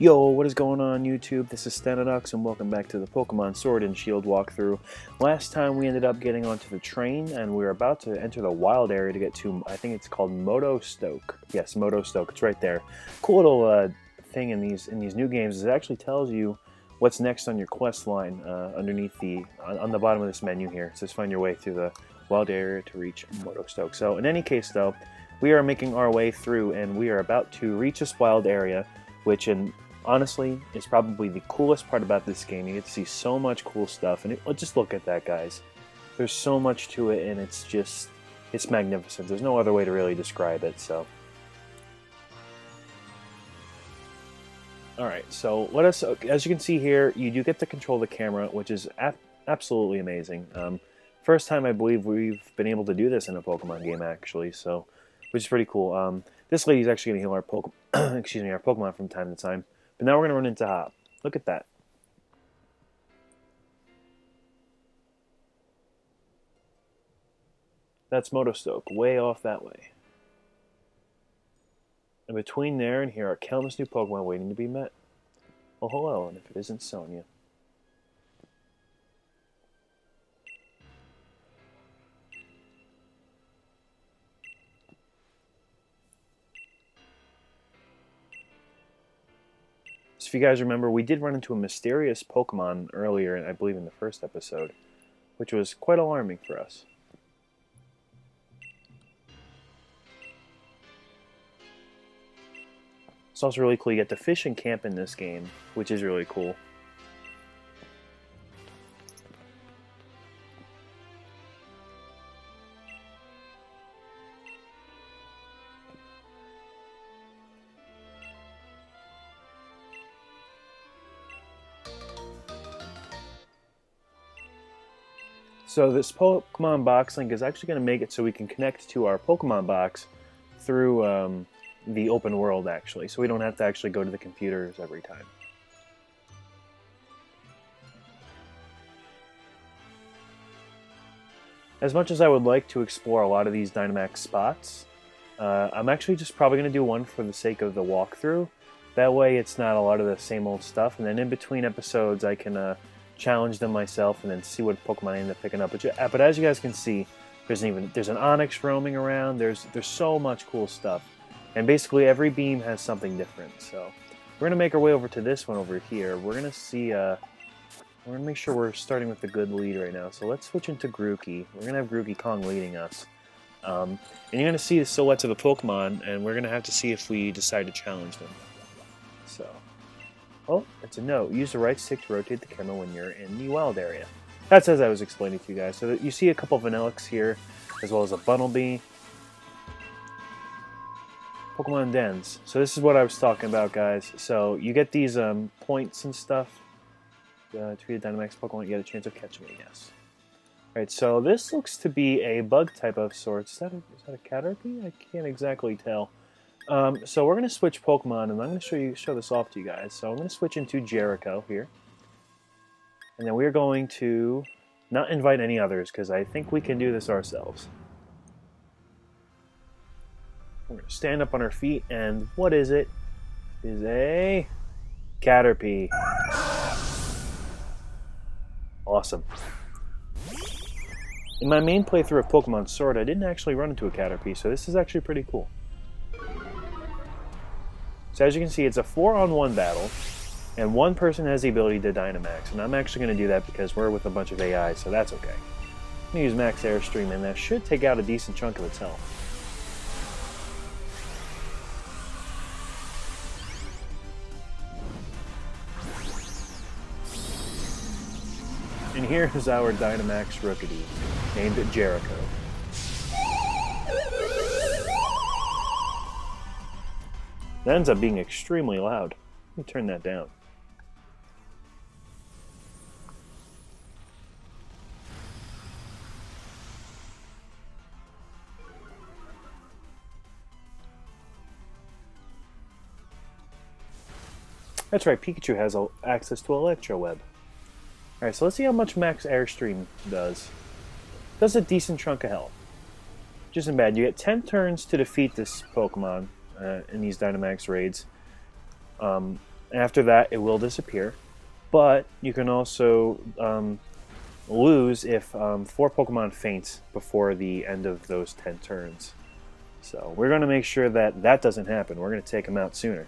Yo, what is going on YouTube? This is Stanodux and welcome back to the Pokemon Sword and Shield walkthrough. Last time we ended up getting onto the train and we were about to enter the wild area to get to, I think it's called Motostoke. Yes, Motostoke, it's right there. Cool little thing in these new games is it actually tells you what's next on your quest line underneath on the bottom of this menu here. It says find your way through the wild area to reach Motostoke. So in any case though, we are making our way through and we are about to reach this wild area, which honestly, it's probably the coolest part about this game. You get to see so much cool stuff, and just look at that, guys. There's so much to it, and it's magnificent. There's no other way to really describe it, so. Alright, so as you can see here, you do get to control the camera, which is absolutely amazing. First time I believe we've been able to do this in a Pokemon game, actually, so, which is pretty cool. This lady's actually going to heal our our Pokemon from time to time. But now we're going to run into Hop. Look at that. That's Motostoke, way off that way. And between there and here are countless new Pokemon waiting to be met. Oh, hello, and if it isn't Sonia. So if you guys remember, we did run into a mysterious Pokemon earlier, I believe in the first episode, which was quite alarming for us. It's also really cool. You get to fish and camp in this game, which is really cool. So this Pokemon box link is actually going to make it so we can connect to our Pokemon box through the open world, actually. So we don't have to actually go to the computers every time. As much as I would like to explore a lot of these Dynamax spots, I'm actually just probably going to do one for the sake of the walkthrough. That way it's not a lot of the same old stuff, and then in between episodes I can challenge them myself and then see what Pokemon I end up picking up. But as you guys can see, there's an Onix roaming around. There's so much cool stuff, and basically every beam has something different. So we're gonna make our way over to this one over here. We're gonna see. We're gonna make sure we're starting with a good lead right now. So let's switch into Grookey. We're gonna have Grookey Kong leading us, and you're gonna see the silhouettes of the Pokemon, and we're gonna have to see if we decide to challenge them. So. Oh, it's a note. Use the right stick to rotate the camera when you're in the wild area. That's as I was explaining to you guys. So you see a couple of Vanillix here, as well as a Bunnelby. Pokemon Dens. So this is what I was talking about, guys. So you get these points and stuff. To be a Dynamax Pokemon, you get a chance of catching it, yes. Alright, so this looks to be a bug type of sorts. Is that a Caterpie? I can't exactly tell. So we're going to switch Pokemon, and I'm going to show this off to you guys. So I'm going to switch into Jericho here. And then we're going to not invite any others, because I think we can do this ourselves. We're going to stand up on our feet, and what is it? It is a Caterpie. Awesome. In my main playthrough of Pokemon Sword, I didn't actually run into a Caterpie, so this is actually pretty cool. So as you can see, it's a 4-on-1 battle, and one person has the ability to Dynamax, and I'm actually going to do that because we're with a bunch of AI, so that's okay. I'm going to use Max Airstream, and that should take out a decent chunk of its health. And here is our Dynamax Rookity, named Jericho. That ends up being extremely loud. Let me turn that down. That's right, Pikachu has access to Electro Web. Alright, so let's see how much Max Airstream does. Does a decent chunk of health. Just isn't bad. You get 10 turns to defeat this Pokemon in these Dynamax raids. After that, it will disappear. But you can also lose if 4 Pokemon faint before the end of those 10 turns. So we're going to make sure that that doesn't happen. We're going to take them out sooner.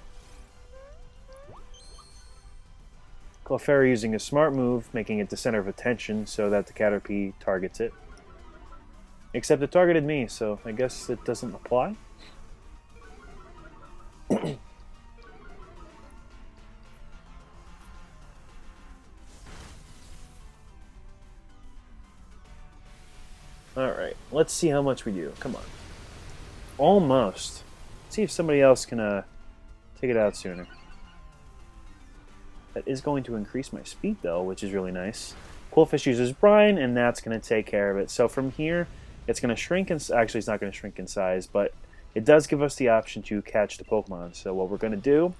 Clefairy using a smart move, making it the center of attention so that the Caterpie targets it. Except it targeted me, so I guess it doesn't apply. Alright, let's see how much we do. Come on. Almost. Let's see if somebody else can take it out sooner. That is going to increase my speed, though, which is really nice. Quillfish uses brine, and that's going to take care of it. So from here, it's going to shrink in... Actually, it's not going to shrink in size, but it does give us the option to catch the Pokemon. So what we're going to do is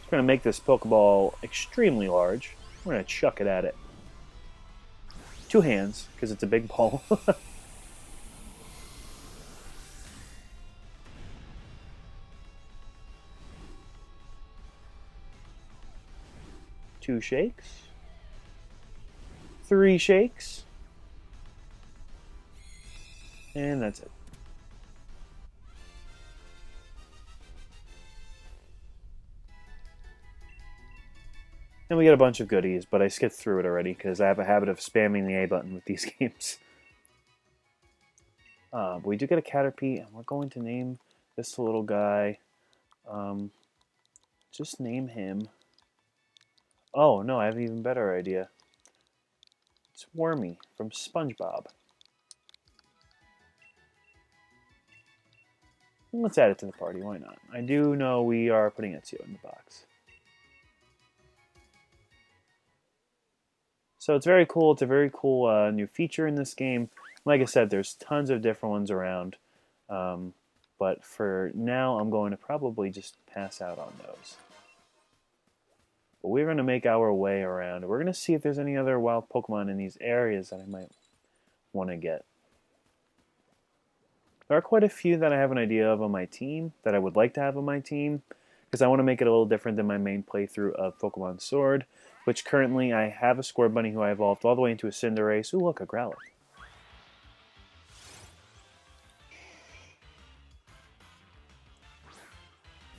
we're going to make this Pokeball extremely large. We're going to chuck it at it. 2 hands, because it's a big ball. 2 shakes, 3 shakes, and that's it. And we get a bunch of goodies, but I skipped through it already because I have a habit of spamming the A button with these games. But we do get a Caterpie, and we're going to name this little guy. Just name him. Oh, no, I have an even better idea. It's Wormy from SpongeBob. Let's add it to the party, why not? I do know we are putting Ezio in the box. So it's very cool. It's a very cool new feature in this game. Like I said, there's tons of different ones around. But for now, I'm going to probably just pass out on those. But we're going to make our way around. We're going to see if there's any other wild Pokemon in these areas that I might want to get. There are quite a few that I have an idea of on my team, that I would like to have on my team, because I want to make it a little different than my main playthrough of Pokemon Sword, which currently I have a Scorbunny who I evolved all the way into a Cinderace. Ooh, look, a Growlithe.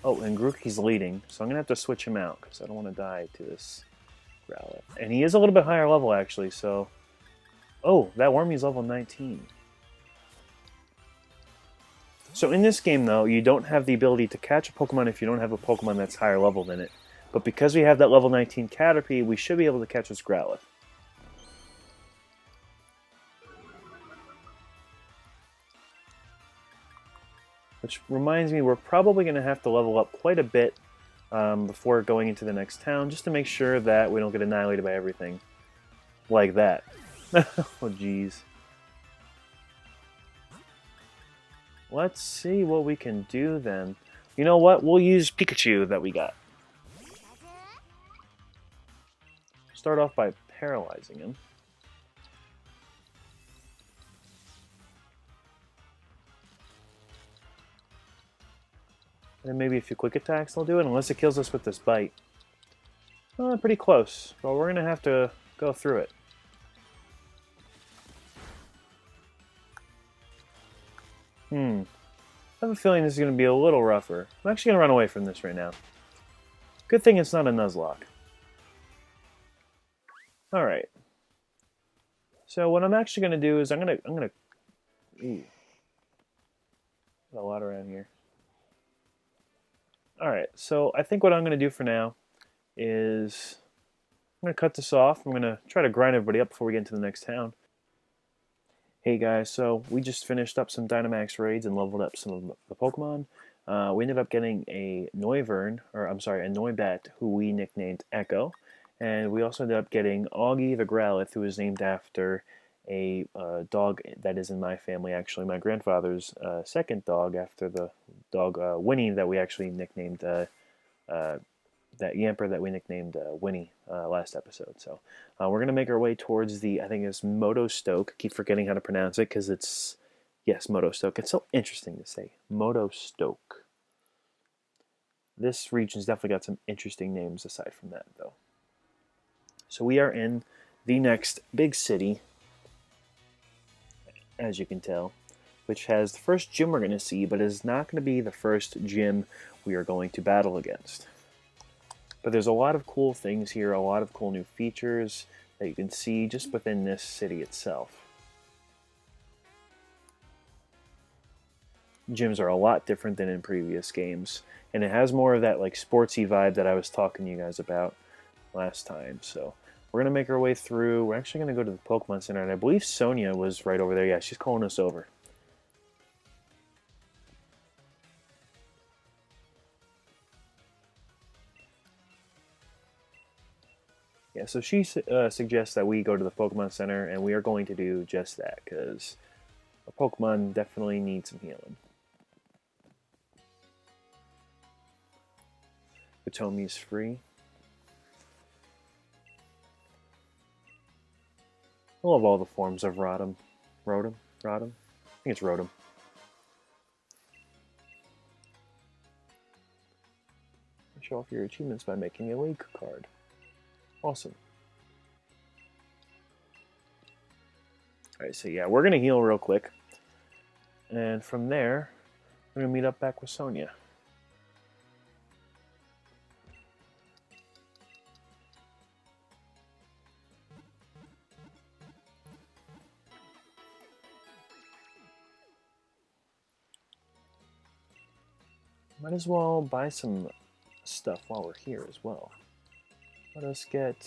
Oh, and Grookey's leading, so I'm going to have to switch him out, because I don't want to die to this Growlithe. And he is a little bit higher level, actually, so... Oh, that Wormy's level 19. So in this game, though, you don't have the ability to catch a Pokemon if you don't have a Pokemon that's higher level than it. But because we have that level 19 Caterpie, we should be able to catch this Growlithe. Which reminds me, we're probably going to have to level up quite a bit before going into the next town, just to make sure that we don't get annihilated by everything. Like that. Oh, jeez. Let's see what we can do then. You know what? We'll use Pikachu that we got. Start off by paralyzing him. And then maybe a few quick attacks will do it, unless it kills us with this bite. Pretty close. Well, we're going to have to go through it. I have a feeling this is going to be a little rougher. I'm actually going to run away from this right now. Good thing it's not a Nuzlocke. Alright. So what I'm actually going to do is I'm going to... Ooh. Got a lot around here. Alright, so I think what I'm going to do for now is... I'm going to cut this off. I'm going to try to grind everybody up before we get into the next town. Hey guys, so we just finished up some Dynamax raids and leveled up some of the Pokemon. We ended up getting a Noivern, or I'm sorry, a Noibat, who we nicknamed Echo. And we also ended up getting Augie the Growlithe, who is named after a dog that is in my family, actually. My grandfather's second dog, after the dog Winnie that we actually nicknamed, that Yamper that we nicknamed Winnie last episode. So we're going to make our way towards the, I think it's Motostoke. I keep forgetting how to pronounce it because it's, yes, Motostoke. It's so interesting to say. Motostoke. This region's definitely got some interesting names aside from that, though. So we are in the next big city, as you can tell, which has the first gym we're going to see, but is not going to be the first gym we are going to battle against. But there's a lot of cool things here, a lot of cool new features that you can see just within this city itself. Gyms are a lot different than in previous games, and it has more of that like sportsy vibe that I was talking to you guys about last time. So we're going to make our way through. We're actually going to go to the Pokemon Center, and I believe Sonia was right over there. Yeah, she's calling us over. Yeah, so she suggests that we go to the Pokemon Center, and we are going to do just that, because our Pokemon definitely need some healing. Potomi's free. I love all the forms of Rotom. Rotom? Rotom? I think it's Rotom. Show off your achievements by making a League card. Awesome. Alright, so yeah, we're going to heal real quick. And from there, we're going to meet up back with Sonia. Might as well buy some stuff while we're here as well. Let us get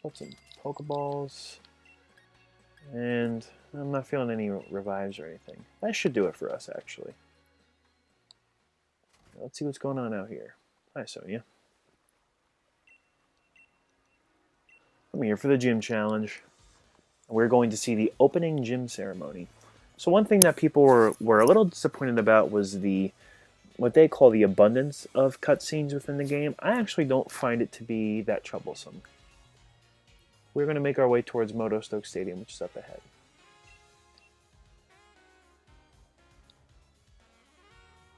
some Pokeballs. And I'm not feeling any revives or anything. That should do it for us, actually. Let's see what's going on out here. Hi, Sonia. I'm here for the gym challenge. We're going to see the opening gym ceremony. So one thing that people were a little disappointed about was what they call the abundance of cutscenes within the game. I actually don't find it to be that troublesome. We're going to make our way towards Motostoke Stadium, which is up ahead.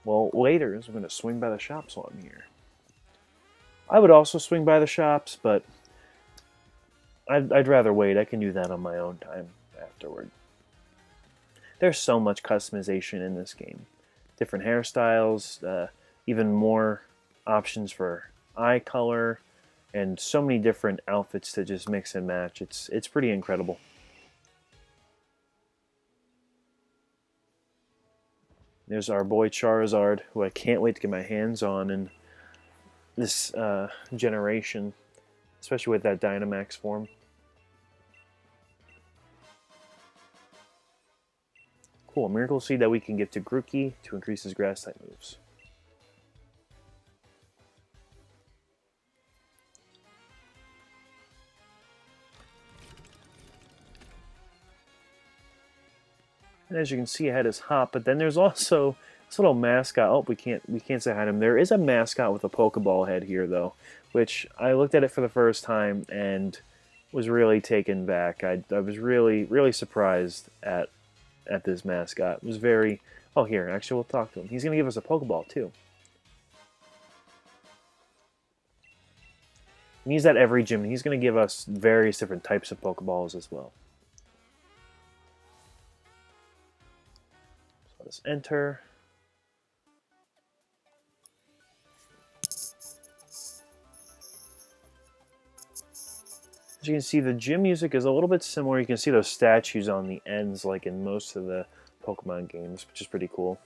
Well, later is we're going to swing by the shops while I'm here. I would also swing by the shops, but I'd rather wait. I can do that on my own time afterward. There's so much customization in this game. Different hairstyles, even more options for eye color, and so many different outfits to just mix and match. It's pretty incredible. There's our boy Charizard, who I can't wait to get my hands on in this generation, especially with that Dynamax form. Cool, Miracle Seed that we can give to Grookey to increase his Grass-type moves. And as you can see, ahead is Hop, but then there's also this little mascot. Oh, we can't say hi to him. There is a mascot with a Pokeball head here, though, which I looked at it for the first time and was really taken back. I was really surprised at this mascot. It was very... Oh, here, actually, we'll talk to him. He's going to give us a Pokeball, too. And he's at every gym. He's going to give us various different types of Pokeballs as well. So let's enter. As you can see, the gym music is a little bit similar. You can see those statues on the ends like in most of the Pokemon games, which is pretty cool.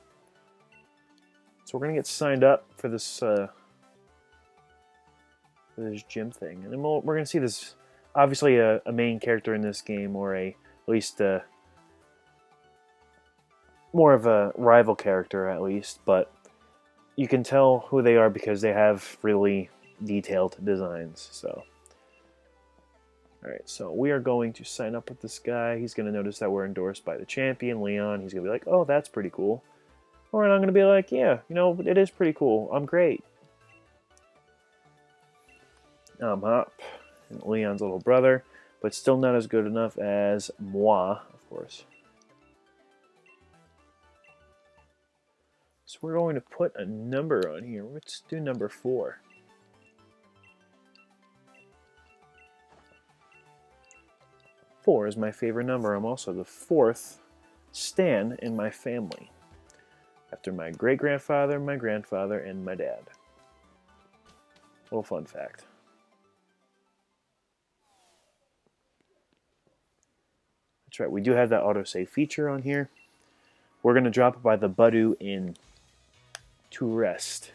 So we're going to get signed up for this gym thing. And then we're going to see this, obviously a main character in this game, or at least more of a rival character at least, but you can tell who they are because they have really detailed designs. So alright, so we are going to sign up with this guy. He's going to notice that we're endorsed by the champion, Leon. He's going to be like, oh, that's pretty cool. Or I'm going to be like, yeah, you know, it is pretty cool. I'm great. I'm Hop, and Leon's little brother, but still not as good enough as moi, of course. So we're going to put a number on here. Let's do number 4. Four is my favorite number. I'm also the 4th Stan in my family, after my great-grandfather, my grandfather, and my dad. Little fun fact. That's right, we do have that autosave feature on here. We're going to drop it by the Badu Inn to rest.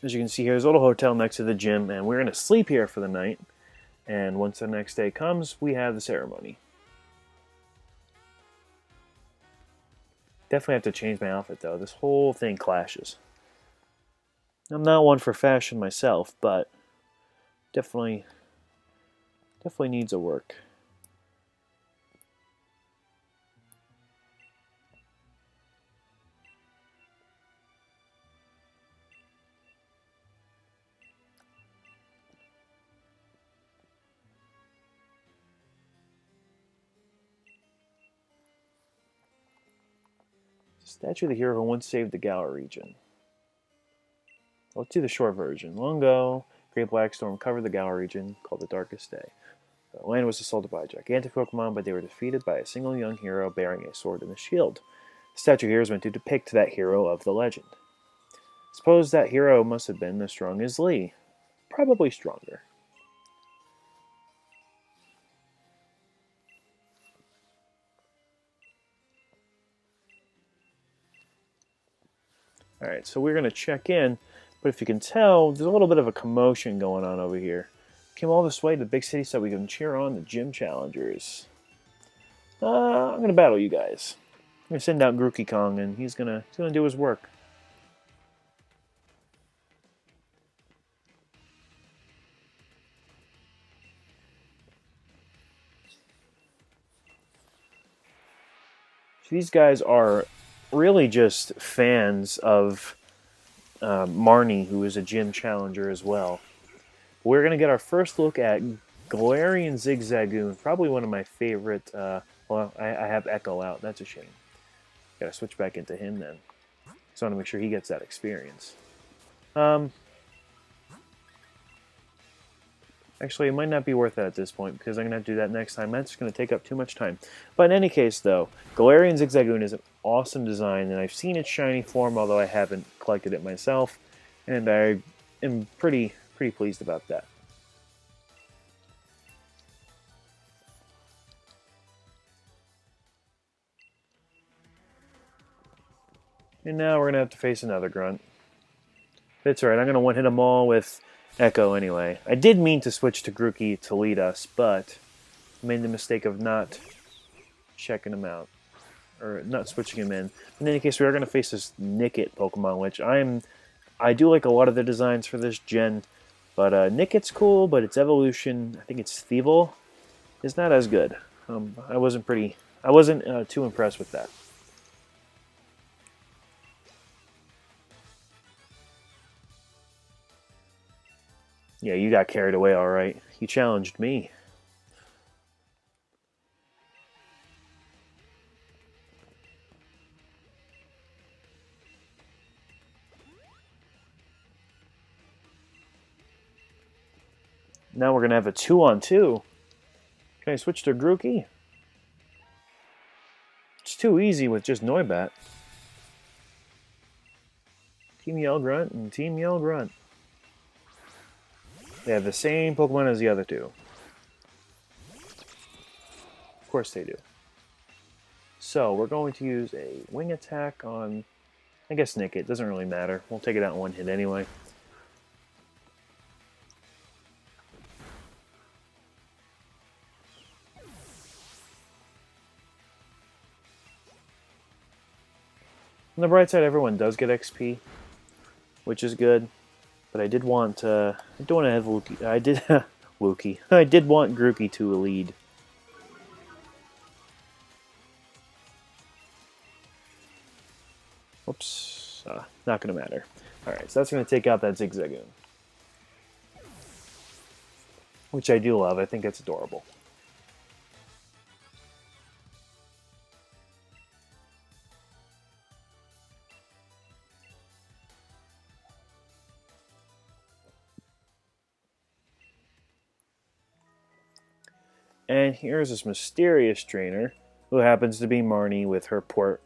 As you can see here, there's a little hotel next to the gym, and we're going to sleep here for the night. And once the next day comes, we have the ceremony. Definitely have to change my outfit, though. This whole thing clashes. I'm not one for fashion myself, but definitely needs a work. Statue of the hero who once saved the Galar region. Let's do the short version. Long ago, Great Black Storm covered the Galar region, called the Darkest Day. The land was assaulted by a gigantic Pokemon, but they were defeated by a single young hero bearing a sword and a shield. The statue here is meant to depict that hero of the legend. Suppose that hero must have been as strong as Lee. Probably stronger. Alright, so we're going to check in, but if you can tell, there's a little bit of a commotion going on over here. Came all this way to the big city so we can cheer on the gym challengers. I'm going to battle you guys. I'm going to send out Grookey Kong, and he's going to do his work. These guys are really just fans of Marnie, who is a gym challenger as well. We're going to get our first look at Galarian Zigzagoon, probably one of my favorite. Well, I have Echo out. That's a shame. Got to switch back into him then. So I want to make sure he gets that experience. Actually, it might not be worth it at this point, because I'm going to have to do that next time. That's going to take up too much time. But in any case, though, Galarian Zigzagoon is an awesome design, and I've seen its shiny form, although I haven't collected it myself, and I am pretty pleased about that. And now we're going to have to face another grunt. That's alright, I'm going to one-hit them all with Echo anyway. I did mean to switch to Grookey to lead us, but I made the mistake of not checking him out. Or not switching him in. In any case, we are going to face this Nickit Pokemon, which I do like a lot of the designs for this gen. But Nickit's cool, but its evolution, I think it's Thievul, is not as good. I wasn't too impressed with that. Yeah, you got carried away all right. You challenged me. Now we're going to have a 2-on-2. Can I switch to Grookey? It's too easy with just Noibat. Team Yell Grunt and Team Yell Grunt. They have the same Pokemon as the other two. Of course they do. So we're going to use a wing attack on, I guess, Nick. It doesn't really matter. We'll take it out in one hit anyway. On the bright side, everyone does get XP, which is good. But I did want I don't want to have Wookie. I did Wookie. I did want Grookey to lead. Oops, not going to matter. Alright, so that's going to take out that Zigzagoon. which I do love. I think it's adorable. And here's this mysterious trainer who happens to be Marnie with her poor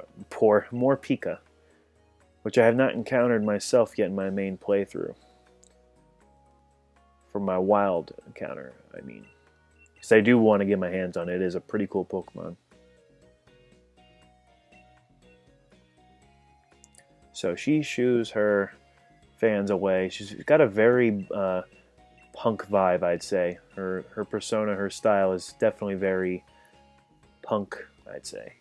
Morpika, which I have not encountered myself yet in my main playthrough. For my wild encounter, I mean. Because I do want to get my hands on it. It is a pretty cool Pokemon. So she shoos her fans away. She's got a very punk vibe, I'd say. Her persona, her style is definitely very punk, I'd say.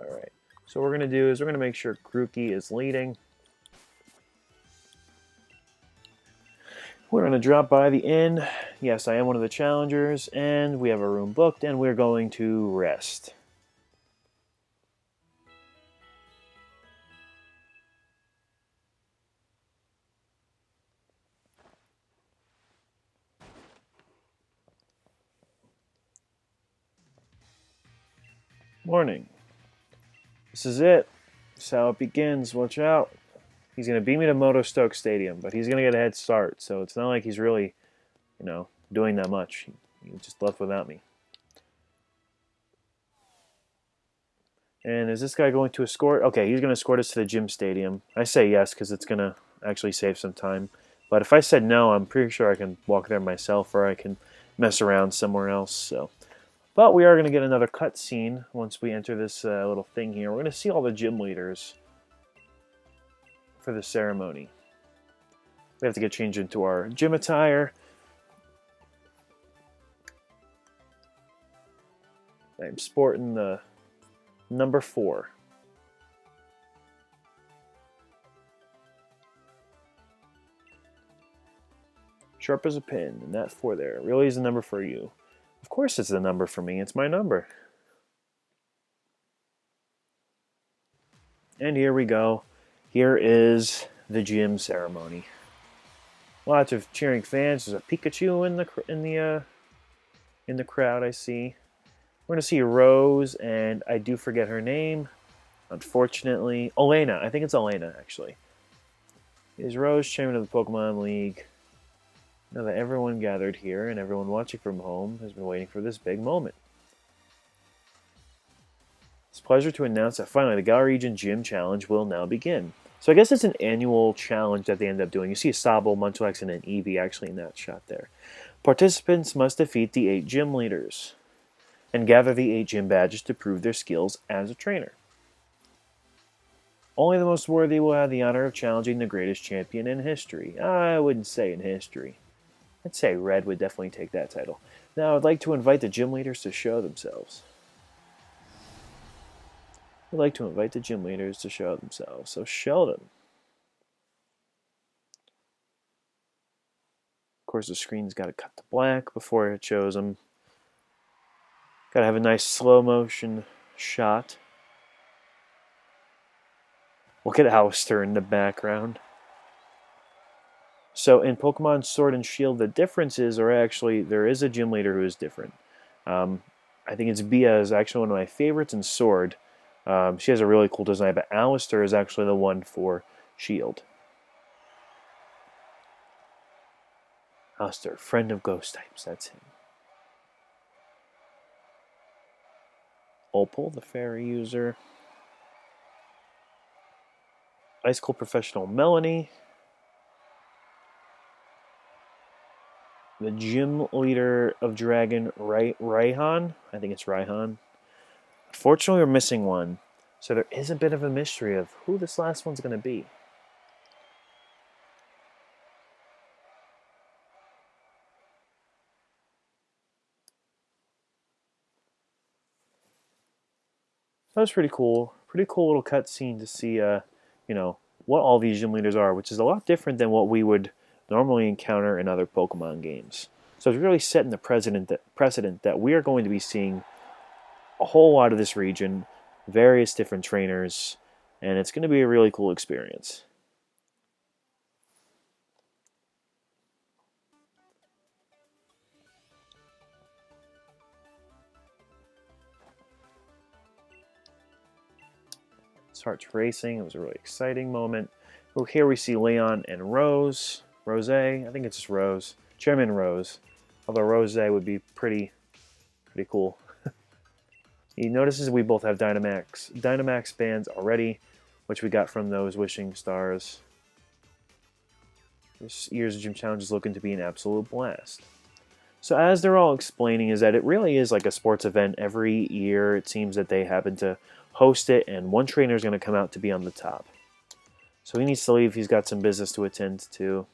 Alright, so what we're going to do is we're going to make sure Grookey is leading. We're going to drop by the inn. Yes, I am one of the challengers, and we have a room booked, and we're going to rest. Morning. This is it. This is how it begins. Watch out. He's going to beat me to Moto Stoke Stadium, but he's going to get a head start, so it's not like he's really, doing that much. He just left without me. And is this guy going to escort? Okay, he's going to escort us to the gym stadium. I say yes because it's going to actually save some time. But if I said no, I'm pretty sure I can walk there myself, or I can mess around somewhere else. So, but we are going to get another cutscene once we enter this little thing here. We're going to see all the gym leaders for the ceremony. We have to get changed into our gym attire. I'm sporting the number 4. Sharp as a pin, and that 4 there really is the number for you. Of course it's the number for me, it's my number. And here we go. Here is the gym ceremony. Lots of cheering fans. There's a Pikachu in the crowd, I see. We're going to see Rose, and I do forget her name, unfortunately. Elena. I think it's Elena, actually. Is Rose chairman of the Pokemon League? Now that everyone gathered here and everyone watching from home has been waiting for this big moment. It's a pleasure to announce that finally the Galar Region Gym Challenge will now begin. So I guess it's an annual challenge that they end up doing. You see a Sobble, Munchlax, and an Eevee actually in that shot there. Participants must defeat the 8 gym leaders and gather the 8 gym badges to prove their skills as a trainer. Only the most worthy will have the honor of challenging the greatest champion in history. I wouldn't say in history. I'd say Red would definitely take that title. Now I'd like to invite the gym leaders to show themselves. I'd like to invite the gym leaders to show themselves, so show them. Of course, the screen's got to cut to black before it shows them. Got to have a nice slow motion shot. Look at Alistair in the background. So in Pokemon Sword and Shield, the differences are actually, there is a gym leader who is different. I think it's Bia is actually one of my favorites in Sword. She has a really cool design, but Alistair is actually the one for Shield. Alistair, friend of ghost types, that's him. Opal, the fairy user. Ice Cold Professional Melanie. The gym leader of Dragon, Raihan. I think it's Raihan. Unfortunately, we're missing one. So there is a bit of a mystery of who this last one's going to be. That was pretty cool. Pretty cool little cutscene to see, what all these gym leaders are, which is a lot different than what we would normally encounter in other Pokemon games. So it's really setting the precedent that we are going to be seeing a whole lot of this region various different trainers, and it's going to be a really cool experience. Starts racing. It was a really exciting moment. Oh, here we see Leon and Rose. Rose, I think it's just Rose. Chairman Rose. Although Rose would be pretty cool. He notices we both have Dynamax bands already, which we got from those wishing stars. This year's gym challenge is looking to be an absolute blast. So as they're all explaining is that it really is like a sports event every year. It seems that they happen to host it, and one trainer is going to come out to be on the top. So he needs to leave. He's got some business to attend to.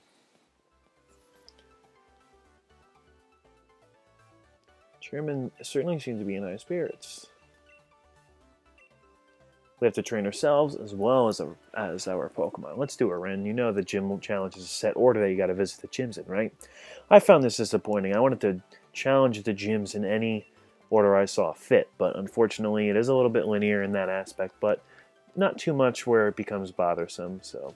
Chairman certainly seems to be in high spirits. We have to train ourselves as well as our Pokemon. Let's do it, Ren. You know the gym challenge is a set order that you got to visit the gyms in, right? I found this disappointing. I wanted to challenge the gyms in any order I saw fit, but unfortunately it is a little bit linear in that aspect, but not too much where it becomes bothersome. So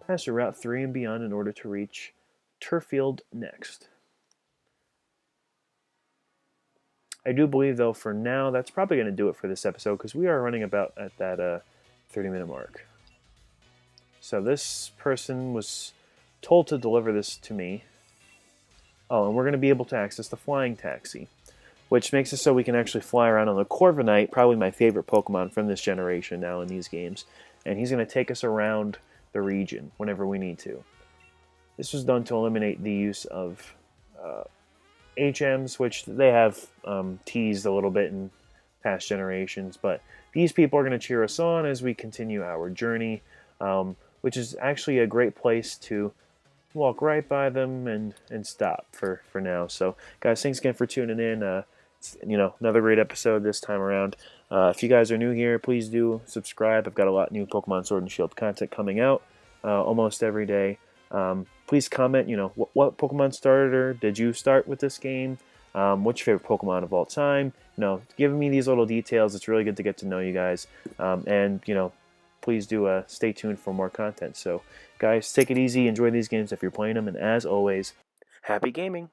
pass your Route 3 and beyond in order to reach Turffield next. I do believe, though, for now, that's probably going to do it for this episode, because we are running about at that 30-minute mark. So this person was told to deliver this to me. Oh, and we're going to be able to access the flying taxi, which makes it so we can actually fly around on the Corviknight, probably my favorite Pokemon from this generation now in these games. And he's going to take us around the region whenever we need to. This was done to eliminate the use of HMs, which they have teased a little bit in past generations, but these people are going to cheer us on as we continue our journey, which is actually a great place to walk right by them and stop for now. So guys, thanks again for tuning in. It's, another great episode this time around. If you guys are new here, please do subscribe. I've got a lot of new Pokemon Sword and Shield content coming out almost every day. Please comment, what Pokemon starter did you start with this game? What's your favorite Pokemon of all time? Giving me these little details, it's really good to get to know you guys. And please do stay tuned for more content. So, guys, take it easy, enjoy these games if you're playing them, and as always, happy gaming!